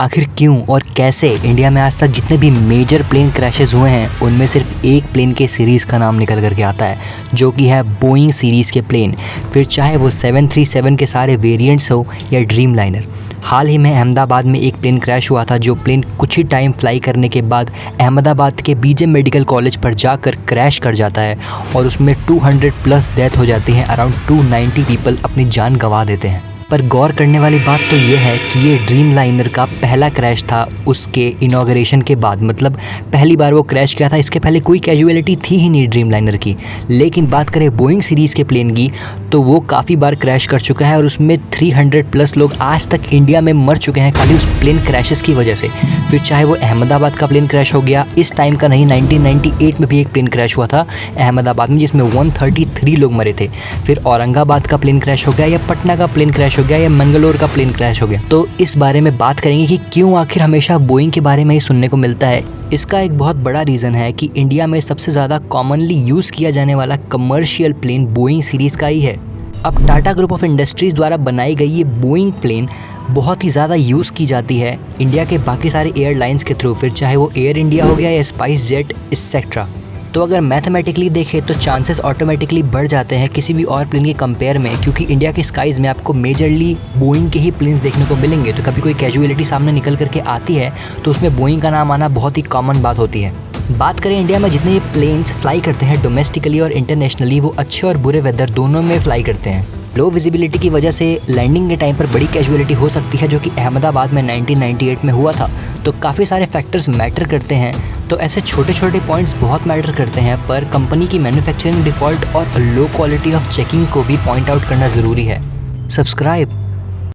आखिर क्यों और कैसे इंडिया में आज तक जितने भी मेजर प्लेन क्रैशेस हुए हैं उनमें सिर्फ एक प्लेन के सीरीज़ का नाम निकल करके आता है, जो कि है बोइंग सीरीज़ के प्लेन। फिर चाहे वो 737 के सारे वेरिएंट्स हो या ड्रीम लाइनर। हाल ही में अहमदाबाद में एक प्लेन क्रैश हुआ था, जो प्लेन कुछ ही टाइम फ्लाई करने के बाद अहमदाबाद के बीजे मेडिकल कॉलेज पर जाकर क्रैश कर जाता है और उसमें 200 प्लस डेथ हो जाती है। अराउंड 290 पीपल अपनी जान गंवा देते हैं। पर गौर करने वाली बात तो ये है कि ये ड्रीम लाइनर का पहला क्रैश था उसके इनॉग्रेशन के बाद। मतलब पहली बार वो क्रैश किया था, इसके पहले कोई कैजुअलिटी थी ही नहीं ड्रीम लाइनर की। लेकिन बात करें बोइंग सीरीज़ के प्लेन की तो वो काफ़ी बार क्रैश कर चुका है और उसमें 300 प्लस लोग आज तक इंडिया में मर चुके हैं खाली उस प्लेन क्रैशेस की वजह से। फिर चाहे वो अहमदाबाद का प्लेन क्रैश हो गया, इस टाइम का नहीं, 1998 में भी एक प्लेन क्रैश हुआ था अहमदाबाद में जिसमें 133 लोग मरे थे। फिर औरंगाबाद का प्लेन क्रैश हो गया या पटना का प्लेन क्रैश हो गया या मंगलोर का प्लेन क्रैश हो गया। तो इस बारे में बात करेंगे कि क्यों आखिर हमेशा बोइंग के बारे में ही सुनने को मिलता है। इसका एक बहुत बड़ा रीज़न है कि इंडिया में सबसे ज़्यादा कॉमनली यूज़ किया जाने वाला कमर्शियल प्लेन बोइंग सीरीज़ का ही है। अब टाटा ग्रुप ऑफ इंडस्ट्रीज़ द्वारा बनाई गई ये बोइंग प्लेन बहुत ही ज़्यादा यूज़ की जाती है इंडिया के बाकी सारे एयरलाइंस के थ्रू। फिर चाहे वो एयर इंडिया हो गया या स्पाइस जेट एक्सेट्रा। तो अगर मैथमेटिकली देखें तो चांसेस ऑटोमेटिकली बढ़ जाते हैं किसी भी और प्लेन के कंपेयर में, क्योंकि इंडिया की स्काइज़ में आपको मेजरली बोइंग के ही प्लेन्स देखने को मिलेंगे। तो कभी कोई कैजुअलिटी सामने निकल करके आती है तो उसमें बोइंग का नाम आना बहुत ही कॉमन बात होती है। बात करें इंडिया में जितने ये प्लेन्स फ्लाई करते हैं डोमेस्टिकली और इंटरनेशनली, वो अच्छे और बुरे वेदर दोनों में फ्लाई करते हैं। लो विजिबिलिटी की वजह से लैंडिंग के टाइम पर बड़ी कैजुअलिटी हो सकती है, जो कि अहमदाबाद में 1998 में हुआ था। तो काफ़ी सारे फैक्टर्स मैटर करते हैं। तो ऐसे छोटे छोटे पॉइंट्स बहुत मैटर करते हैं, पर कंपनी की मैन्युफैक्चरिंग डिफ़ॉल्ट और लो क्वालिटी ऑफ चेकिंग को भी पॉइंट आउट करना ज़रूरी है। सब्सक्राइब